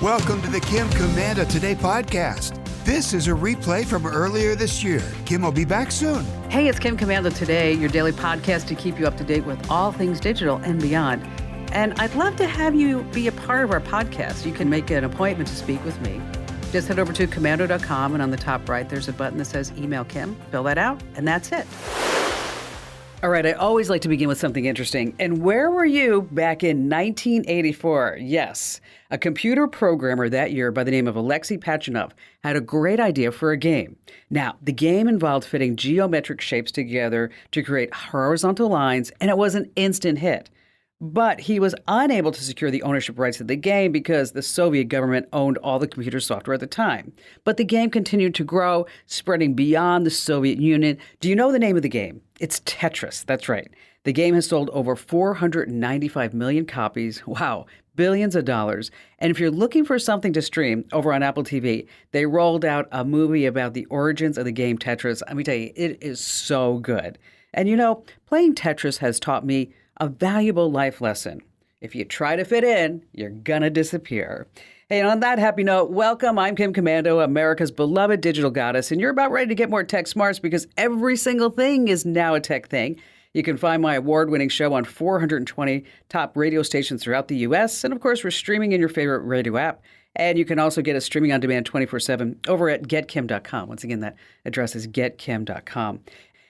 Welcome to the Kim Commando Today podcast. This is a replay from earlier this year. Kim will be back soon. Hey, it's Kim Commando Today, your daily podcast to keep you up to date with all things digital and beyond. And I'd love to have you be a part of our podcast. You can make an appointment to speak with me. Just head over to commando.com, and on the top right, there's a button that says Email Kim. Fill that out, and that's it. All right, I always like to begin with something interesting. And where were you back in 1984? Yes, a computer programmer that year by the name of Alexei Pachinov had a great idea for a game. Now, the game involved fitting geometric shapes together to create horizontal lines, and it was an instant hit. But he was unable to secure the ownership rights of the game because the Soviet government owned all the computer software at the time. But the game continued to grow, spreading beyond the Soviet Union. Do you know the name of the game? It's Tetris. That's right. The game has sold over 495 million copies. Wow, billions of dollars. And if you're looking for something to stream over on Apple TV, they rolled out a movie about the origins of the game Tetris. Let me tell you, it is so good. And you know, playing Tetris has taught me a valuable life lesson. If you try to fit in, you're gonna disappear. Hey, and on that happy note, welcome. I'm Kim Commando, America's beloved digital goddess, and you're about ready to get more tech smarts because every single thing is now a tech thing. You can find my award-winning show on 420 top radio stations throughout the U.S., and of course, we're streaming in your favorite radio app. And you can also get us streaming on demand 24/7 over at getkim.com. Once again, that address is getkim.com.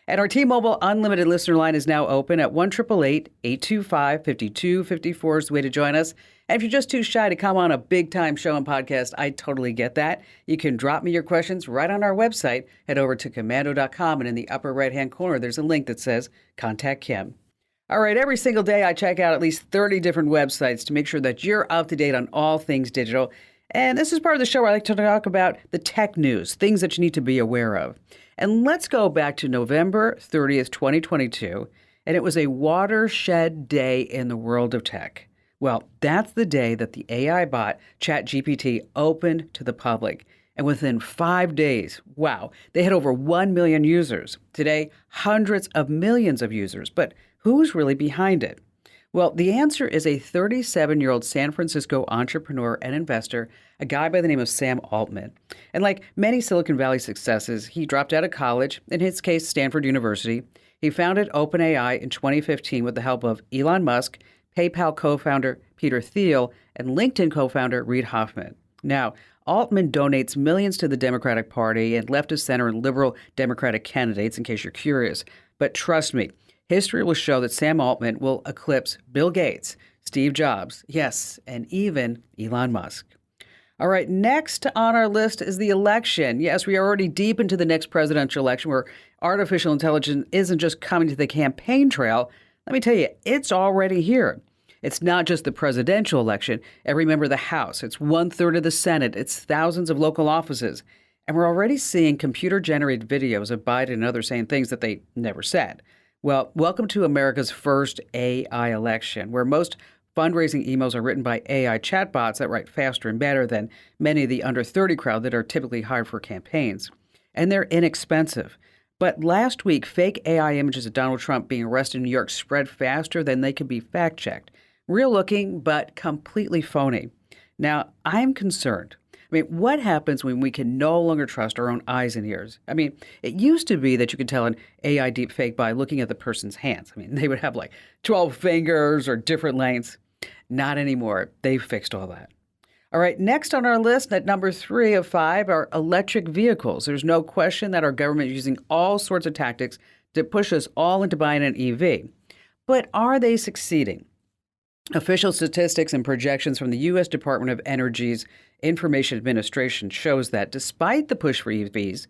And our T-Mobile Unlimited listener line is now open at 1-888-825-5254 is the way to join us. And if you're just too shy to come on a big-time show and podcast, I totally get that. You can drop me your questions right on our website. Head over to commando.com, and in the upper right-hand corner, there's a link that says Contact Kim. All right, every single day I check out at least 30 different websites to make sure that you're up to date on all things digital. And this is part of the show where I like to talk about the tech news, things that you need to be aware of. And let's go back to November 30th, 2022, and it was a watershed day in the world of tech. Well, that's the day that the AI bot ChatGPT opened to the public. And within 5 days, wow, they had over 1 million users. Today, hundreds of millions of users. But who's really behind it? Well, the answer is a 37-year-old San Francisco entrepreneur and investor, a guy by the name of Sam Altman. And like many Silicon Valley successes, he dropped out of college, in his case, Stanford University. He founded OpenAI in 2015 with the help of Elon Musk, PayPal co-founder Peter Thiel, and LinkedIn co-founder Reid Hoffman. Now, Altman donates millions to the Democratic Party and leftist center and liberal Democratic candidates, in case you're curious. But trust me, history will show that Sam Altman will eclipse Bill Gates, Steve Jobs, yes, and even Elon Musk. All right, next on our list is the election. Yes, we are already deep into the next presidential election where artificial intelligence isn't just coming to the campaign trail. Let me tell you, it's already here. It's not just the presidential election. Every member of the House, it's 1/3 of the Senate, it's thousands of local offices. And we're already seeing computer-generated videos of Biden and others saying things that they never said. Well, welcome to America's first AI election, where most fundraising emails are written by AI chatbots that write faster and better than many of the under 30 crowd that are typically hired for campaigns. And they're inexpensive. But last week, fake AI images of Donald Trump being arrested in New York spread faster than they could be fact-checked. Real looking, but completely phony. Now, I'm concerned. I mean, what happens when we can no longer trust our own eyes and ears? I mean, it used to be that you could tell an AI deepfake by looking at the person's hands. I mean, they would have like 12 fingers or different lengths. Not anymore. They've fixed all that. All right, next on our list at number 3 of 5 are electric vehicles. There's no question that our government is using all sorts of tactics to push us all into buying an EV. But are they succeeding? Official statistics and projections from the U.S. Department of Energy's Information Administration shows that despite the push for EVs,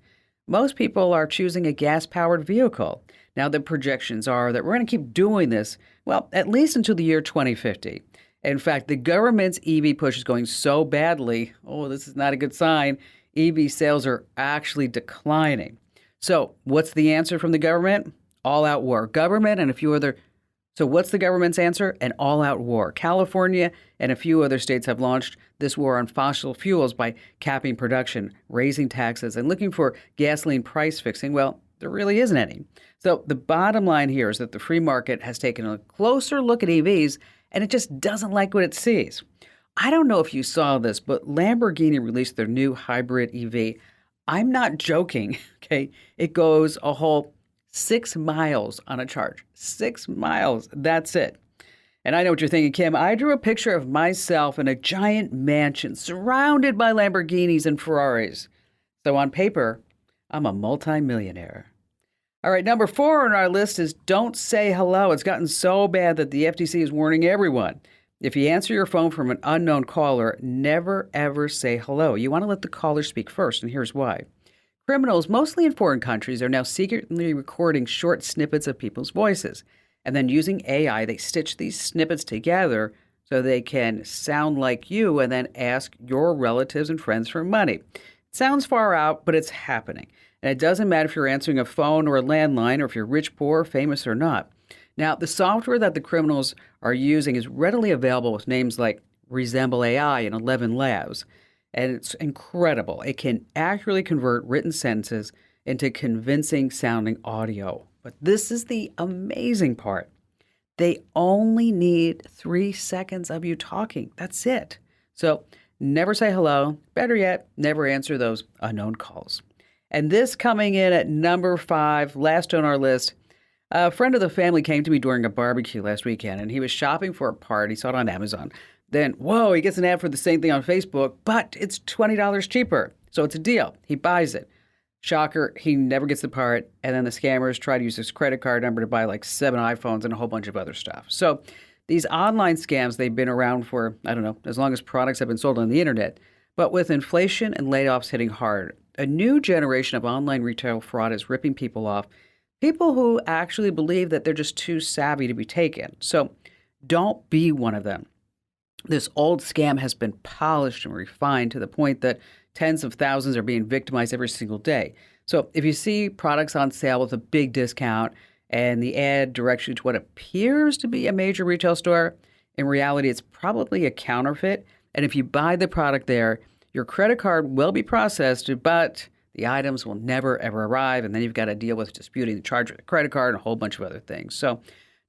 most people are choosing a gas-powered vehicle. Now, the projections are that we're going to keep doing this, well, at least until the year 2050. In fact, the government's EV push is going so badly, this is not a good sign, EV sales are actually declining. So what's the answer from the government? All-out war. Government and a few other. So what's the government's answer? An all-out war. California and a few other states have launched this war on fossil fuels by capping production, raising taxes, and looking for gasoline price fixing. Well, there really isn't any. So the bottom line here is that the free market has taken a closer look at EVs, and it just doesn't like what it sees. I don't know if you saw this, but Lamborghini released their new hybrid EV. I'm not joking, okay? It goes a whole 6 miles on a charge. 6 miles. That's it. And I know what you're thinking, Kim. I drew a picture of myself in a giant mansion surrounded by Lamborghinis and Ferraris. So on paper, I'm a multimillionaire. All right, number 4 on our list is don't say hello. It's gotten so bad that the FTC is warning everyone. If you answer your phone from an unknown caller, never ever say hello. You want to let the caller speak first, and here's why. Criminals, mostly in foreign countries, are now secretly recording short snippets of people's voices. And then using AI, they stitch these snippets together so they can sound like you and then ask your relatives and friends for money. It sounds far out, but it's happening. And it doesn't matter if you're answering a phone or a landline or if you're rich, poor, famous or not. Now, the software that the criminals are using is readily available with names like Resemble AI and 11 Labs. And it's incredible. It can accurately convert written sentences into convincing sounding audio. But this is the amazing part. They only need 3 seconds of you talking. That's it. So never say hello. Better yet, never answer those unknown calls. And this coming in at number 5, last on our list. A friend of the family came to me during a barbecue last weekend, and he was shopping for a part. He saw it on Amazon. Then, whoa, he gets an ad for the same thing on Facebook, but it's $20 cheaper. So it's a deal. He buys it. Shocker, he never gets the part. And then the scammers try to use his credit card number to buy like 7 iPhones and a whole bunch of other stuff. So these online scams, they've been around for, I don't know, as long as products have been sold on the internet. But with inflation and layoffs hitting hard, a new generation of online retail fraud is ripping people off. People who actually believe that they're just too savvy to be taken. So don't be one of them. This old scam has been polished and refined to the point that tens of thousands are being victimized every single day. So if you see products on sale with a big discount and the ad directs you to what appears to be a major retail store, in reality, it's probably a counterfeit. And if you buy the product there, your credit card will be processed, but the items will never, ever arrive. And then you've got to deal with disputing the charge of the credit card and a whole bunch of other things. So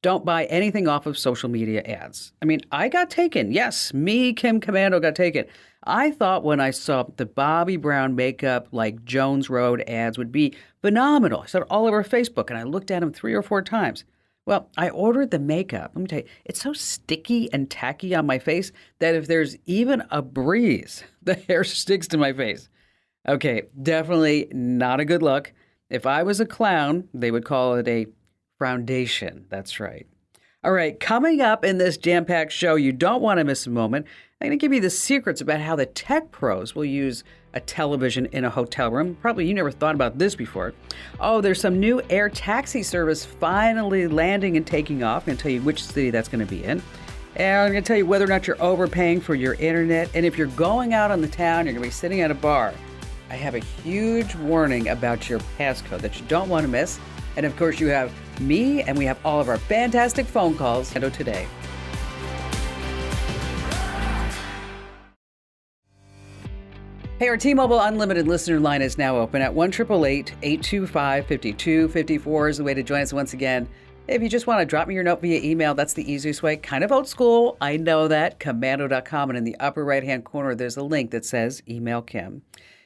don't buy anything off of social media ads. I mean, I got taken. Yes, me, Kim Commando, got taken. I thought when I saw the Bobby Brown makeup like Jones Road ads would be phenomenal. I saw it all over Facebook, and I looked at them 3 or 4 times. Well, I ordered the makeup. Let me tell you, it's so sticky and tacky on my face that if there's even a breeze, the hair sticks to my face. Okay, definitely not a good look. If I was a clown, they would call it a foundation. That's right. All right, coming up in this jam-packed show, you don't want to miss a moment. I'm going to give you the secrets about how the tech pros will use a television in a hotel room. Probably you never thought about this before. Oh, there's some new air taxi service finally landing and taking off. I'm going to tell you which city that's going to be in. And I'm going to tell you whether or not you're overpaying for your internet. And if you're going out on the town, you're going to be sitting at a bar. I have a huge warning about your passcode that you don't want to miss. And of course, you have me, and we have all of our fantastic phone calls today. Hey, our T-Mobile Unlimited listener line is now open at 1-888-825-5254 is the way to join us once again. If you just want to drop me your note via email, that's the easiest way. Kind of old school, I know that. Commando.com, and in the upper right-hand corner, there's a link that says Email Kim.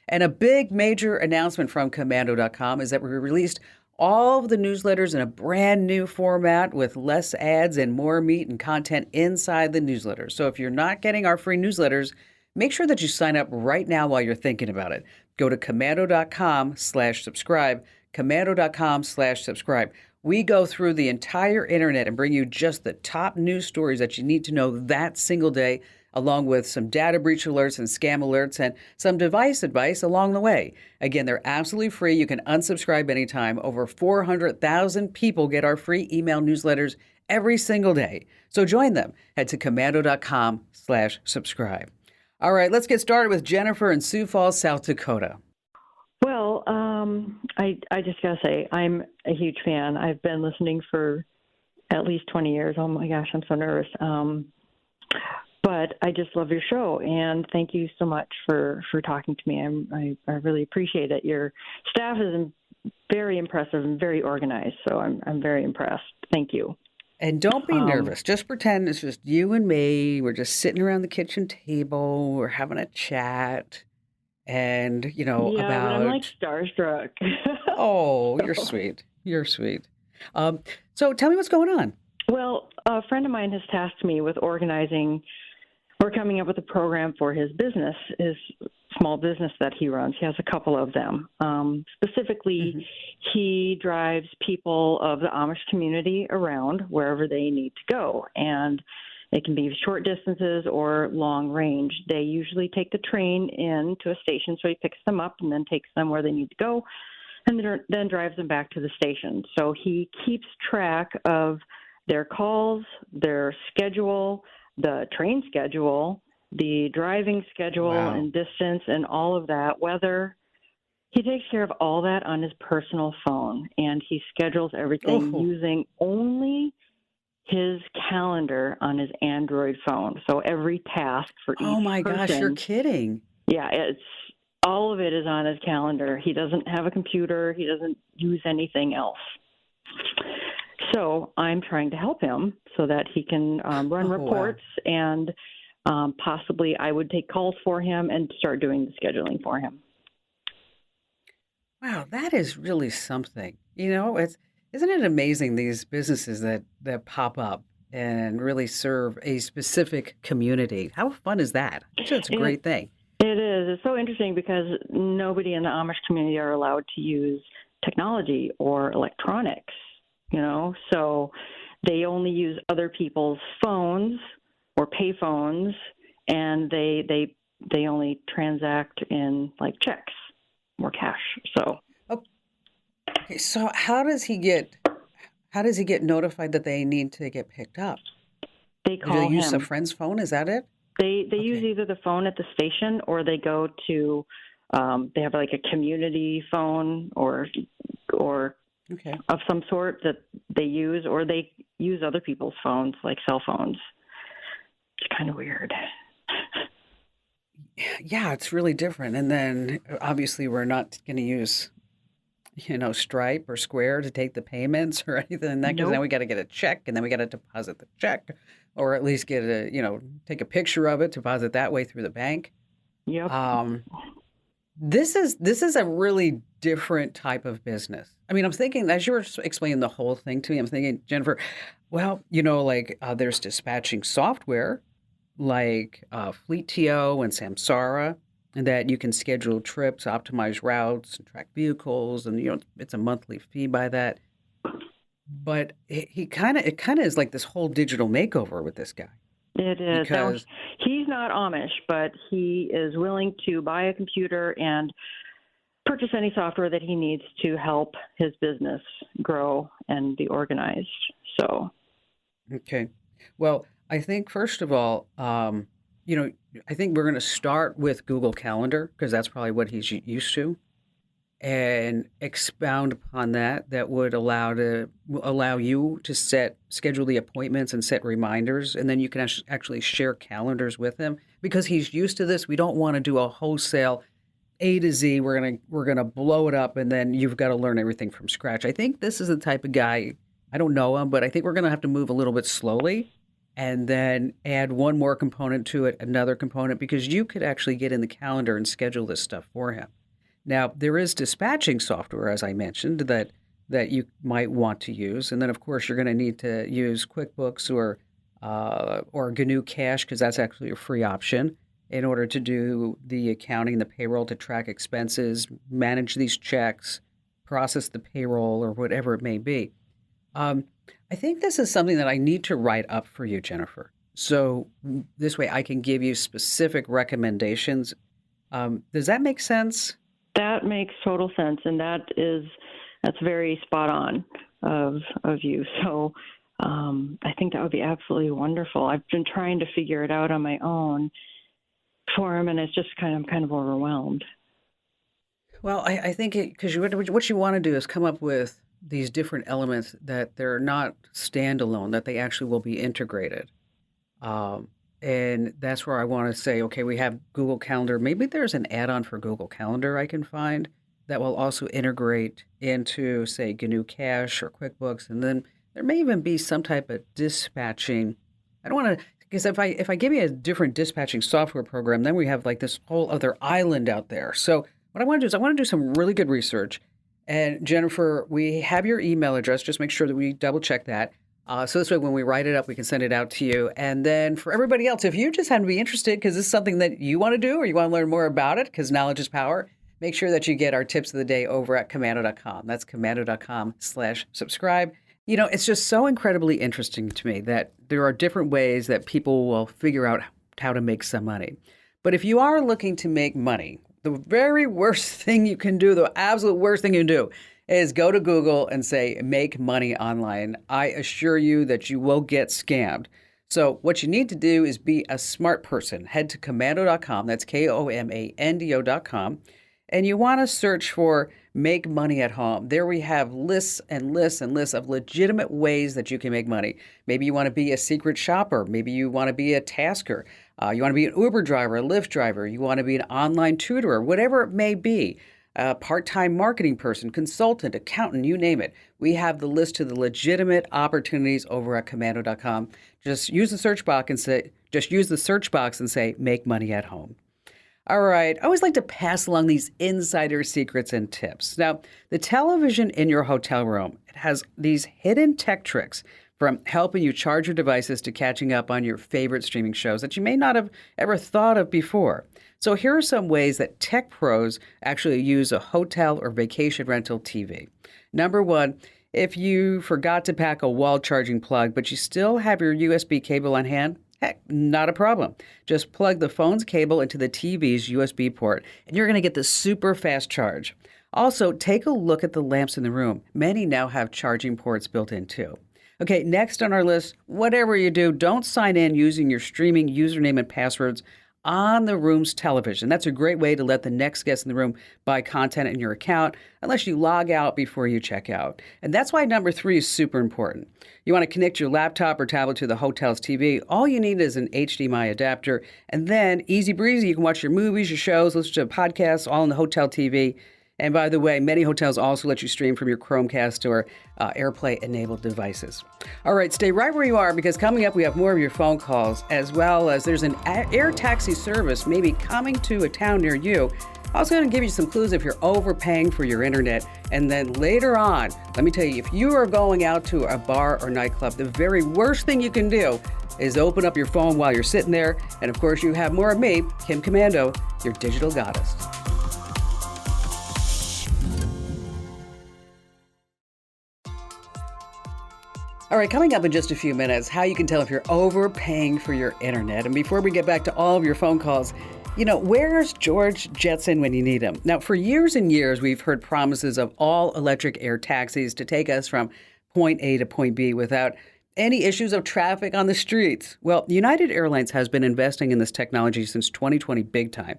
And a big major announcement from Commando.com is that we released all of the newsletters in a brand new format with less ads and more meat and content inside the newsletters. So if you're not getting our free newsletters, make sure that you sign up right now while you're thinking about it. Go to commando.com/subscribe, commando.com/subscribe. We go through the entire internet and bring you just the top news stories that you need to know that single day, along with some data breach alerts and scam alerts and some device advice along the way. Again, they're absolutely free. You can unsubscribe anytime. Over 400,000 people get our free email newsletters every single day. So join them. Head to commando.com/subscribe. All right, let's get started with Jennifer in Sioux Falls, South Dakota. Well, I just got to say, I'm a huge fan. I've been listening for at least 20 years. Oh, my gosh, I'm so nervous. But I just love your show, and thank you so much for talking to me. I really appreciate it. Your staff is very impressive and very organized, so I'm very impressed. Thank you. And don't be Um, nervous. Just pretend it's just you and me. We're just sitting around the kitchen table. We're having a chat and, yeah, but I'm like about, starstruck. oh, you're So, sweet. You're sweet. Um, so tell me what's going on. well, a friend of mine has tasked me with organizing or coming up with a program for his business, his small business that he runs. He has a couple of them. Specifically, Hmm. he drives people of the Amish community around wherever they need to go. And it can be short distances or long range. They usually take the train in to a station, so he picks them up and then takes them where they need to go and then drives them back to the station. So he keeps track of their calls, their schedule, the train schedule, the driving schedule Wow. and distance, and all of that. Whether he takes care of all that on his personal phone, and he schedules everything Oh, using only his calendar on his Android phone. So every task for oh each my gosh, you're person, kidding. yeah, it's all of it is on his calendar. He doesn't have a computer, he doesn't use anything else. So I'm trying to help him so that he can run Oh, wow. reports and possibly I would take calls for him and start doing the scheduling for him. Wow, that is really something. Isn't it amazing these businesses that pop up and really serve a specific community? How fun is that? Actually, it's a It great thing. it is. It's so interesting because nobody in the Amish community are allowed to use technology or electronics, so they only use other people's phones or pay phones, and they only transact in like checks or cash. So Okay, so how does he get notified that they need to get picked up? they Do they call use a him. friend's phone? Is that it? They use Okay. either the phone at the station or they go to they have like a community phone or Okay. of some sort that they use, or they use other people's phones like cell phones. It's kind of weird. Yeah, it's really different. And then obviously we're not going to use Stripe or Square to take the payments or anything like that, because then Nope. we got to get a check and then we got to deposit the check, or at least take a picture of it, deposit that way through the bank. Yep. Um, this is a really different type of business. I mean, I'm thinking as you were explaining the whole thing to me, I'm thinking, Jennifer, well, like there's dispatching software like Fleetio and Samsara, and that you can schedule trips, optimize routes, and track vehicles, and it's a monthly fee by that. But it kind of is like this whole digital makeover with this guy It is. Now, because he's not Amish, but he is willing to buy a computer and purchase any software that he needs to help his business grow and be organized. So, okay, well, I think first of all, you know, I think we're going to start with Google Calendar because that's probably what he's used to, and expound upon that. That would allow you to schedule the appointments and set reminders, and then you can actually share calendars with him because he's used to this. We don't want to do a wholesale A to Z. We're gonna blow it up, and then you've got to learn everything from scratch. I think this is the type of guy. I don't know him, but I think we're gonna have to move a little bit slowly, and then add one more component to it, another component, because you could actually get in the calendar and schedule this stuff for him. Now, there is dispatching software, as I mentioned, that you might want to use, and then of course you're going to need to use QuickBooks or GNU Cash because that's actually a free option in order to do the accounting, the payroll, to track expenses, manage these checks, process the payroll, or whatever it may be. Um, I think this is something that I need to write up for you, Jennifer. So this way I can give you specific recommendations. Does that make sense? that makes total sense, and that's very spot on of you. So I think that would be absolutely wonderful. I've been trying to figure it out on my own for him, and it's just I'm kind of overwhelmed. Well, I think because what you want to do is come up with these different elements that they're not standalone, that they actually will be integrated. Um, and that's where I want to say, okay, we have Google Calendar. Maybe there's an add-on for Google Calendar I can find that will also integrate into, say, GNU Cash or QuickBooks, and then there may even be some type of dispatching. I don't want to, because if I give you a different dispatching software program, then we have like this whole other island out there. So what I want to do is I want to do some really good research. And Jennifer, we have your email address. Just make sure that we double check that. So this way, when we write it up, we can send it out to you. And then for everybody else, if you just happen to be interested, because this is something that you want to do or you want to learn more about it, because knowledge is power, make sure that you get our tips of the day over at commando.com. That's commando.com/subscribe. You know, it's just so incredibly interesting to me that there are different ways that people will figure out how to make some money. But if you are looking to make money, the very worst thing you can do, the absolute worst thing you can do, is go to Google and say, make money online. I assure you that you will get scammed. So what you need to do is be a smart person. Head to commando.com. That's Komando.com. And you want to search for make money at home. There we have lists and lists and lists of legitimate ways that you can make money. Maybe you want to be a secret shopper. Maybe you want to be a tasker. You want to be an Uber driver, a Lyft driver. You want to be an online tutor, whatever it may be. A part-time marketing person, consultant, accountant, you name it. We have the list of the legitimate opportunities over at commando.com. Just use the search box and say, make money at home. All right. I always like to pass along these insider secrets and tips. Now, the television in your hotel room, it has these hidden tech tricks from helping you charge your devices to catching up on your favorite streaming shows that you may not have ever thought of before. So here are some ways that tech pros actually use a hotel or vacation rental TV. Number one, if you forgot to pack a wall charging plug, but you still have your USB cable on hand, heck, not a problem. Just plug the phone's cable into the TV's USB port, and you're going to get the super fast charge. Also, take a look at the lamps in the room. Many now have charging ports built in too. Okay, next on our list, whatever you do, don't sign in using your streaming username and passwords on the room's television. That's a great way to let the next guest in the room buy content in your account unless you log out before you check out. And that's why number 3 is super important. You want to connect your laptop or tablet to the hotel's TV. All you need is an HDMI adapter. And then easy breezy, you can watch your movies, your shows, listen to podcasts all on the hotel TV. And by the way, many hotels also let you stream from your Chromecast or AirPlay-enabled devices. All right, stay right where you are because coming up, we have more of your phone calls, as well as there's an air taxi service maybe coming to a town near you. Also going to give you some clues if you're overpaying for your internet. And then later on, let me tell you, if you are going out to a bar or nightclub, the very worst thing you can do is open up your phone while you're sitting there. And of course, you have more of me, Kim Komando, your digital goddess. All right, coming up in just a few minutes, how you can tell if you're overpaying for your internet. And before we get back to all of your phone calls, you know, where's George Jetson when you need him? Now, for years and years, we've heard promises of all electric air taxis to take us from point A to point B without any issues of traffic on the streets. Well, United Airlines has been investing in this technology since 2020 big time.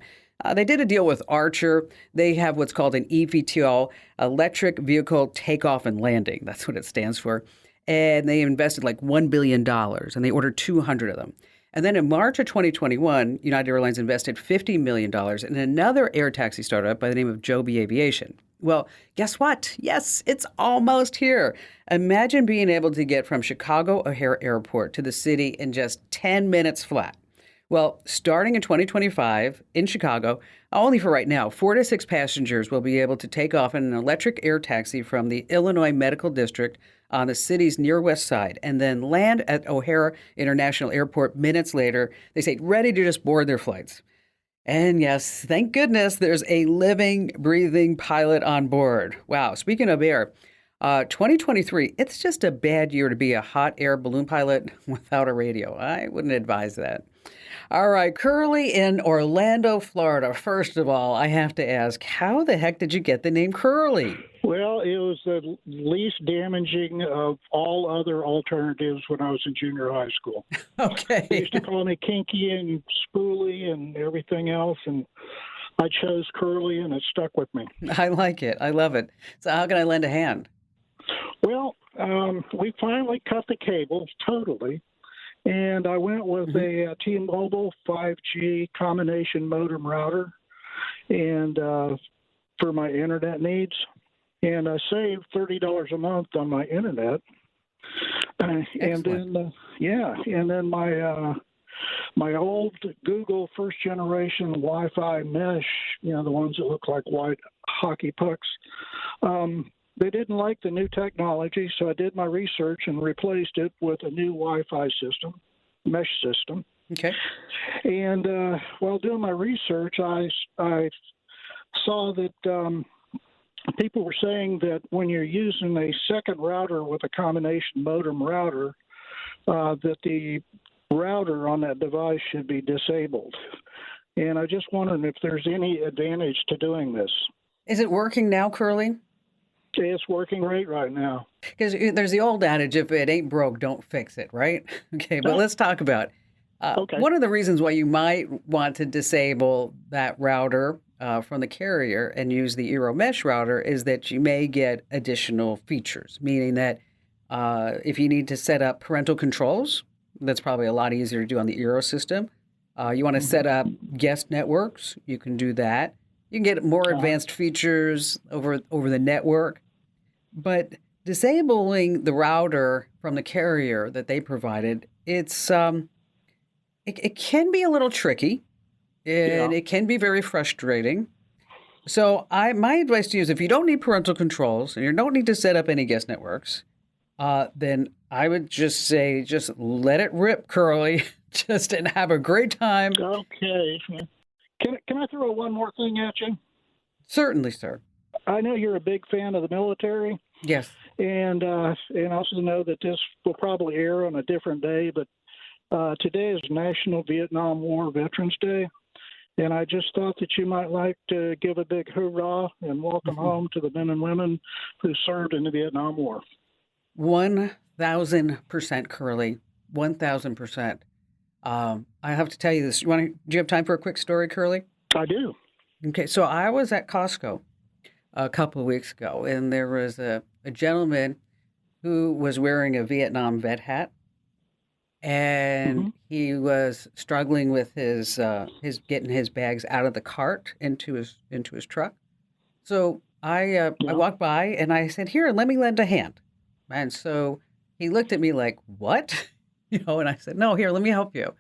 They did a deal with Archer. They have what's called an eVTOL, Electric Vehicle Takeoff and Landing. That's what it stands for. And they invested like $1 billion, and they ordered 200 of them. And then in March of 2021, United Airlines invested $50 million in another air taxi startup by the name of Joby Aviation. Well, guess what? Yes, it's almost here. Imagine being able to get from Chicago O'Hare Airport to the city in just 10 minutes flat. Well, starting in 2025 in Chicago, only for right now, 4 to 6 passengers will be able to take off in an electric air taxi from the Illinois Medical District on the city's near west side and then land at O'Hare International Airport minutes later. They say ready to just board their flights. And yes, thank goodness there's a living, breathing pilot on board. Wow. Speaking of air, 2023, it's just a bad year to be a hot air balloon pilot without a radio. I wouldn't advise that. All right, Curly in Orlando, Florida. First of all, I have to ask, how the heck did you get the name Curly? Well, it was the least damaging of all other alternatives when I was in junior high school. Okay. They used to call me Kinky and Spoolie and everything else, and I chose Curly, and it stuck with me. I like it. I love it. So how can I lend a hand? Well, we finally cut the cables totally, and I went with a T-Mobile 5G combination modem router and for my internet needs. And I saved $30 a month on my internet. And then, and then my old Google first generation Wi-Fi mesh, the ones that look like white hockey pucks, they didn't like the new technology, so I did my research and replaced it with a new Wi-Fi system, mesh system. Okay. And while doing my research, I saw that people were saying that when you're using a second router with a combination modem router, that the router on that device should be disabled. And I just wondered if there's any advantage to doing this. Is it working now, Curly? It's working great right now. Because there's the old adage, if it ain't broke, don't fix it, right? Okay, but let's talk about one of the reasons why you might want to disable that router from the carrier and use the Eero Mesh router is that you may get additional features, meaning that if you need to set up parental controls, that's probably a lot easier to do on the Eero system. You want to set up guest networks, you can do that. You can get more advanced features over the network. But disabling the router from the carrier that they provided, it's it can be a little tricky, and it can be very frustrating. So my advice to you is if you don't need parental controls and you don't need to set up any guest networks, then I would just say just let it rip, Curly, and have a great time. Okay. Can I throw one more thing at you? Certainly, sir. I know you're a big fan of the military. Yes. And also know that this will probably air on a different day, but today is National Vietnam War Veterans Day. And I just thought that you might like to give a big hoorah and welcome home to the men and women who served in the Vietnam War. 1,000%, Curly. 1,000%. I have to tell you this. Do you have time for a quick story, Curly? I do. Okay, so I was at Costco a couple of weeks ago, and there was a gentleman who was wearing a Vietnam vet hat, and he was struggling with his getting his bags out of the cart into his truck. So I walked by and I said, "Here, let me lend a hand." And so he looked at me like, "What?" And I said, "No, here, let me help you."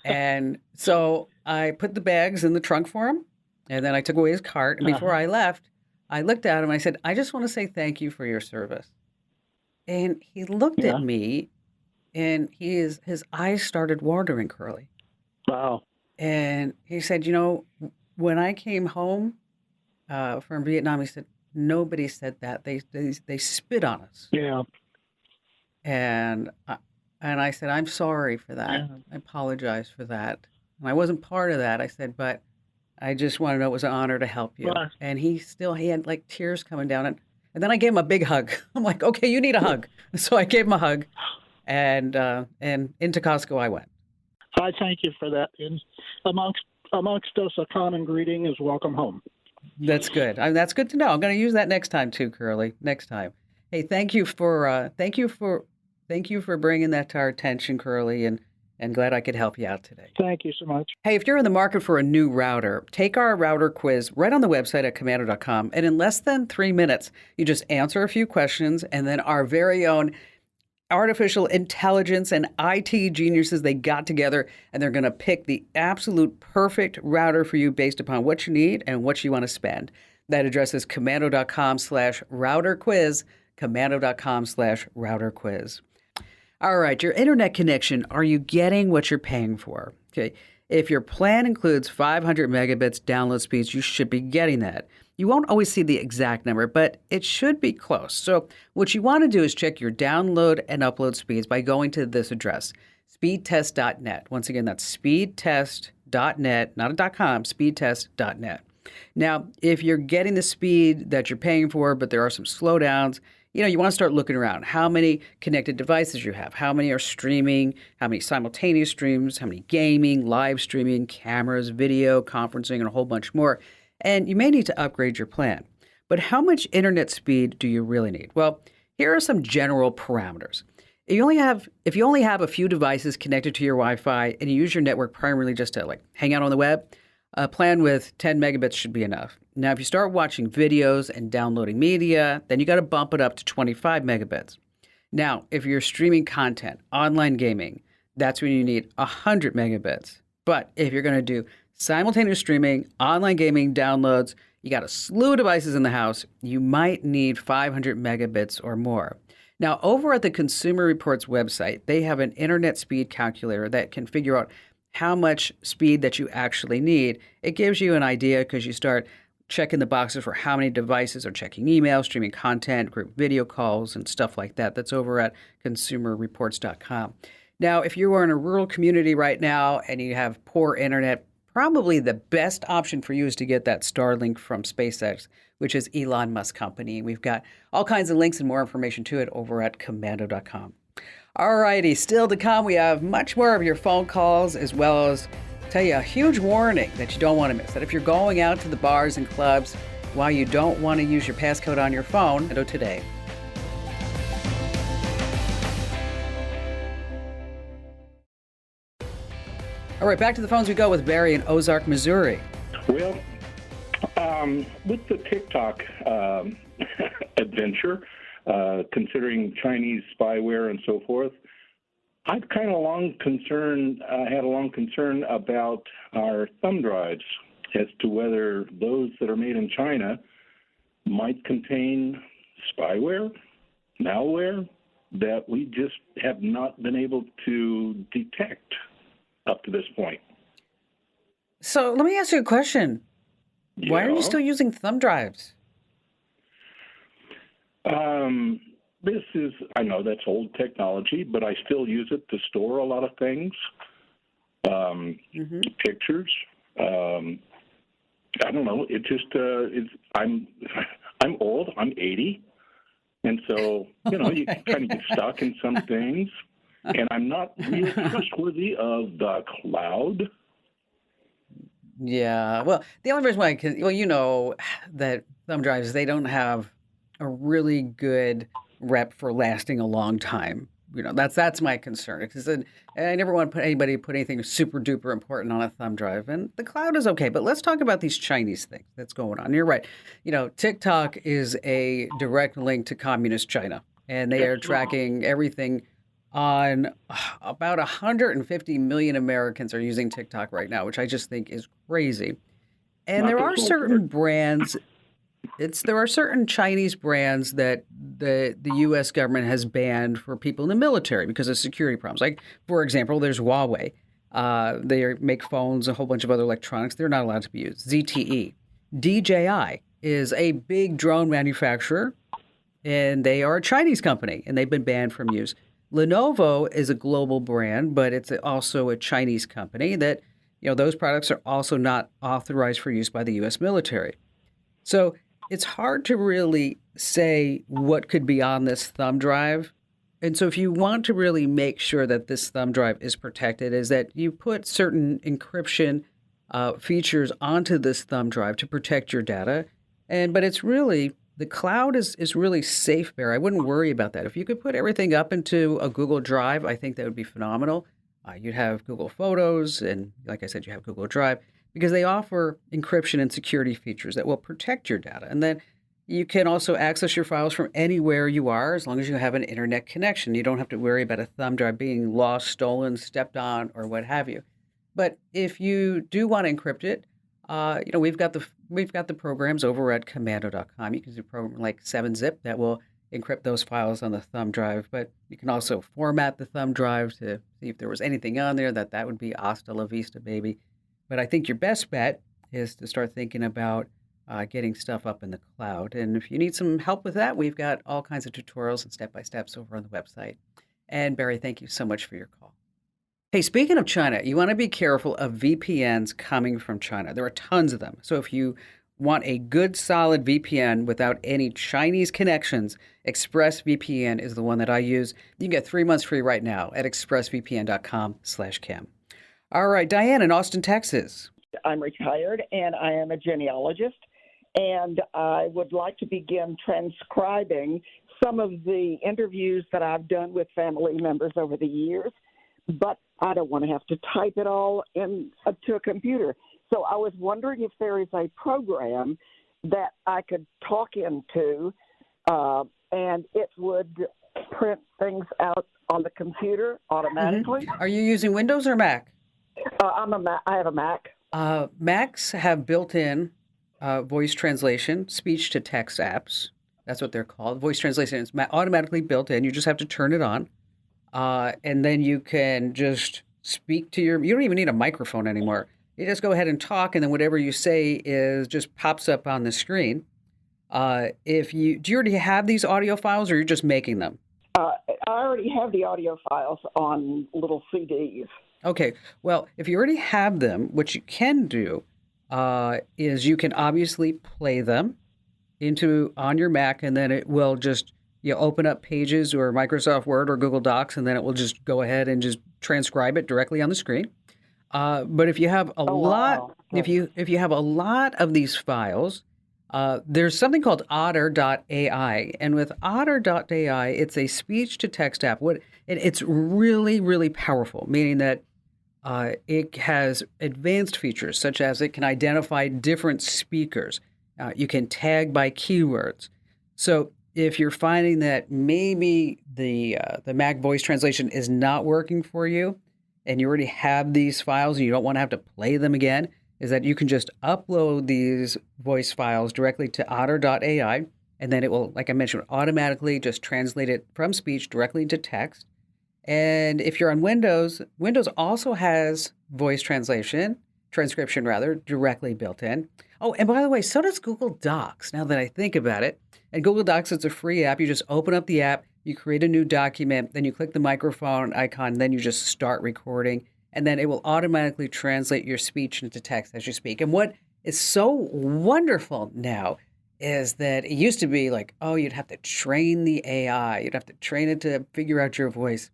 And so I put the bags in the trunk for him, and then I took away his cart. And before I left, I looked at him. I said, "I just want to say thank you for your service." And he looked at me, and his eyes started watering, Curly. Wow. And he said, when I came home from Vietnam, he said, nobody said that. They spit on us. Yeah. And I said, I'm sorry for that. Yeah. I apologize for that. And I wasn't part of that. I said, but I just want to know it was an honor to help you. Right. And he had like tears coming down. And then I gave him a big hug. I'm like, okay, you need a hug. So I gave him a hug. And into Costco I went. I thank you for that. And amongst us, a common greeting is welcome home. That's good. That's good to know. I'm going to use that next time too, Curly. Next time. Hey, thank you for bringing that to our attention, Curly, and glad I could help you out today. Thank you so much. Hey, if you're in the market for a new router, take our router quiz right on the website at commando.com, and in less than 3 minutes, you just answer a few questions, and then our very own artificial intelligence and IT geniuses, they got together, and they're going to pick the absolute perfect router for you based upon what you need and what you want to spend. That address is commando.com/router quiz, commando.com/router quiz. All right, your internet connection, are you getting what you're paying for? Okay, if your plan includes 500 megabits download speeds, you should be getting that. You won't always see the exact number, but it should be close. So what you want to do is check your download and upload speeds by going to this address, speedtest.net. Once again, that's speedtest.net, not a .com, speedtest.net. Now, if you're getting the speed that you're paying for, but there are some slowdowns, you want to start looking around. How many connected devices you have? How many are streaming? How many simultaneous streams? How many gaming, live streaming, cameras, video, conferencing, and a whole bunch more. And you may need to upgrade your plan. But how much internet speed do you really need? Well, here are some general parameters. If you only have a few devices connected to your Wi-Fi and you use your network primarily just to hang out on the web, a plan with 10 megabits should be enough. Now, if you start watching videos and downloading media, then you got to bump it up to 25 megabits. Now, if you're streaming content, online gaming, that's when you need 100 megabits. But if you're going to do simultaneous streaming, online gaming, downloads, you got a slew of devices in the house, you might need 500 megabits or more. Now, over at the Consumer Reports website, they have an internet speed calculator that can figure out how much speed that you actually need. It gives you an idea because you start checking the boxes for how many devices are checking email, streaming content, group video calls, and stuff like that. That's over at consumerreports.com. Now, if you are in a rural community right now and you have poor internet, probably the best option for you is to get that Starlink from SpaceX, which is Elon Musk's company. We've got all kinds of links and more information to it over at commando.com. All righty, still to come, we have much more of your phone calls, as well as tell you a huge warning that you don't want to miss, that if you're going out to the bars and clubs, while you don't want to use your passcode on your phone, go today. All right, back to the phones we go with Barry in Ozark, Missouri. Well, with the TikTok adventure, considering Chinese spyware and so forth, I've kind of had a long concern about our thumb drives as to whether those that are made in China might contain spyware, malware that we just have not been able to detect up to this point. So let me ask you a question. Why are you still using thumb drives? I know that's old technology, but I still use it to store a lot of things, pictures. I don't know. It just, I'm old. I'm 80. And so, you kind of get stuck in some things. And I'm not really trustworthy of the cloud. Yeah. Well, the only reason why that thumb drives, they don't have a really good rep for lasting a long time. That's my concern, because I never want to put anything super duper important on a thumb drive. And the cloud is okay, but let's talk about these Chinese things that's going on. You're right. TikTok is a direct link to communist China, and they are tracking everything on about 150 million Americans are using TikTok right now, which I just think is crazy. And there are certain brands. There are certain Chinese brands that the U.S. government has banned for people in the military because of security problems. Like, for example, there's Huawei. They make phones, a whole bunch of other electronics. They're not allowed to be used. ZTE. DJI is a big drone manufacturer, and they are a Chinese company, and they've been banned from use. Lenovo is a global brand, but it's also a Chinese company that, those products are also not authorized for use by the U.S. military. So it's hard to really say what could be on this thumb drive. And so if you want to really make sure that this thumb drive is protected, is that you put certain encryption features onto this thumb drive to protect your data. But it's really, the cloud is really safe there. I wouldn't worry about that. If you could put everything up into a Google Drive, I think that would be phenomenal. You'd have Google Photos, and like I said, you have Google Drive, because they offer encryption and security features that will protect your data. And then you can also access your files from anywhere you are, as long as you have an internet connection. You don't have to worry about a thumb drive being lost, stolen, stepped on, or what have you. But if you do want to encrypt it, we've got the programs over at commando.com. You can do a program like 7-Zip that will encrypt those files on the thumb drive. But you can also format the thumb drive to see if there was anything on there that would be hasta la vista, baby. But I think your best bet is to start thinking about getting stuff up in the cloud. And if you need some help with that, we've got all kinds of tutorials and step-by-steps over on the website. And Barry, thank you so much for your call. Hey, speaking of China, you want to be careful of VPNs coming from China. There are tons of them. So if you want a good, solid VPN without any Chinese connections, ExpressVPN is the one that I use. You can get 3 months free right now at expressvpn.com/Cam. All right, Diane in Austin, Texas. I'm retired, and I am a genealogist, and I would like to begin transcribing some of the interviews that I've done with family members over the years, but I don't want to have to type it all into a computer. So I was wondering if there is a program that I could talk into, and it would print things out on the computer automatically. Mm-hmm. Are you using Windows or Mac? I have a Mac. Macs have built-in voice translation, speech-to-text apps. That's what they're called. Voice translation is automatically built in. You just have to turn it on. And then you can just speak to you don't even need a microphone anymore. You just go ahead and talk, and then whatever you say just pops up on the screen. Do you already have these audio files, or you're just making them? I already have the audio files on little CDs. Okay. Well, if you already have them, what you can do is you can obviously play them on your Mac, and then it will just open up Pages or Microsoft Word or Google Docs, and then it will just go ahead and just transcribe it directly on the screen. But if you have a lot, wow. if you have a lot of these files, there's something called Otter.ai, and with Otter.ai, it's a speech-to-text app. It's really, really powerful, meaning that it has advanced features such as it can identify different speakers. You can tag by keywords. So if you're finding that maybe the Mac voice translation is not working for you, and you already have these files and you don't want to have to play them again, is that you can just upload these voice files directly to Otter.ai, and then it will, like I mentioned, automatically just translate it from speech directly to text. And if you're on Windows, Windows also has voice transcription directly built in. Oh, and by the way, so does Google Docs, now that I think about it. And Google Docs, it's a free app. You just open up the app, you create a new document, then you click the microphone icon, then you just start recording, and then it will automatically translate your speech into text as you speak. And what is so wonderful now is that it used to be like, oh, you'd have to train the AI. You'd have to train it to figure out your voice.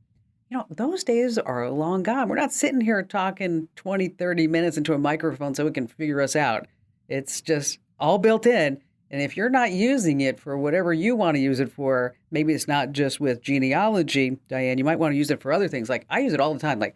Those days are long gone. We're not sitting here talking 20, 30 minutes into a microphone so it can figure us out. It's just all built in. And if you're not using it for whatever you want to use it for, maybe it's not just with genealogy, Diane, you might want to use it for other things. Like I use it all the time, like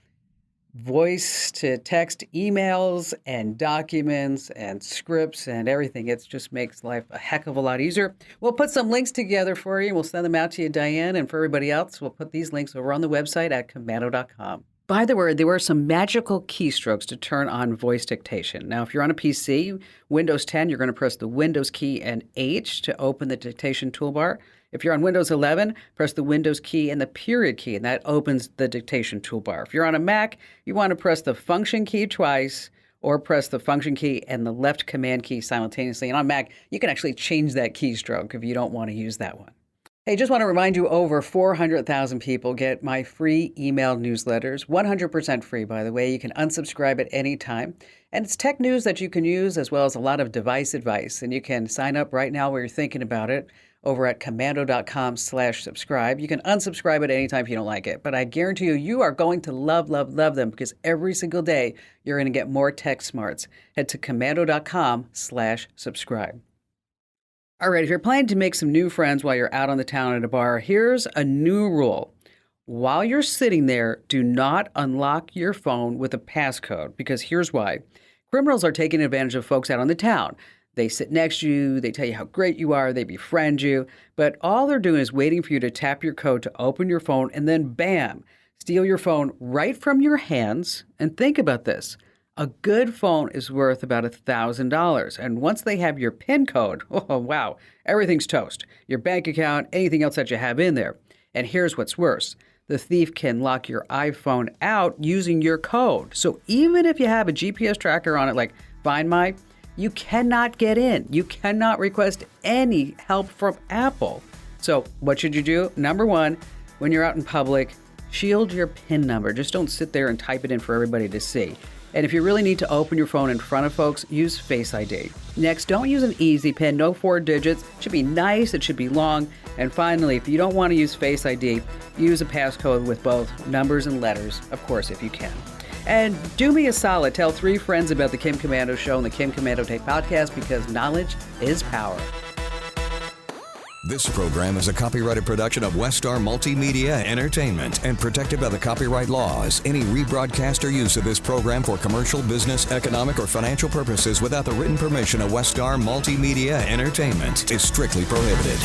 voice to text emails and documents and scripts and everything. It just makes life a heck of a lot easier. We'll put some links together for you. We'll send them out to you, Diane, and for everybody else, we'll put these links over on the website at commando.com. By the way, there were some magical keystrokes to turn on voice dictation. Now, if you're on a PC, Windows 10, you're going to press the Windows key and H to open the dictation toolbar. If you're on Windows 11, press the Windows key and the period key, and that opens the dictation toolbar. If you're on a Mac, you want to press the function key twice or press the function key and the left command key simultaneously. And on Mac, you can actually change that keystroke if you don't want to use that one. Hey, just want to remind you, over 400,000 people get my free email newsletters, 100% free, by the way. You can unsubscribe at any time. And it's tech news that you can use, as well as a lot of device advice. And you can sign up right now while you're thinking about it over at commando.com/subscribe. You can unsubscribe at any time if you don't like it. But I guarantee you, you are going to love, love, love them, because every single day you're going to get more tech smarts. Head to commando.com/subscribe. All right, if you're planning to make some new friends while you're out on the town at a bar, here's a new rule. While you're sitting there, do not unlock your phone with a passcode, because here's why. Criminals are taking advantage of folks out on the town. They sit next to you, they tell you how great you are, they befriend you, but all they're doing is waiting for you to tap your code to open your phone, and then bam, steal your phone right from your hands. And think about this. A good phone is worth about $1,000. And once they have your PIN code, oh, wow, everything's toast. Your bank account, anything else that you have in there. And here's what's worse. The thief can lock your iPhone out using your code. So even if you have a GPS tracker on it like Find My, you cannot get in. You cannot request any help from Apple. So what should you do? Number one, when you're out in public, shield your PIN number. Just don't sit there and type it in for everybody to see. And if you really need to open your phone in front of folks, use Face ID. Next, don't use an easy PIN, no 4 digits. It should be nice, it should be long. And finally, if you don't want to use Face ID, use a passcode with both numbers and letters, of course, if you can. And do me a solid, tell 3 friends about the Kim Komando Show and the Kim Komando Take Podcast, because knowledge is power. This program is a copyrighted production of Westar Multimedia Entertainment and protected by the copyright laws. Any rebroadcast or use of this program for commercial, business, economic, or financial purposes without the written permission of Westar Multimedia Entertainment is strictly prohibited.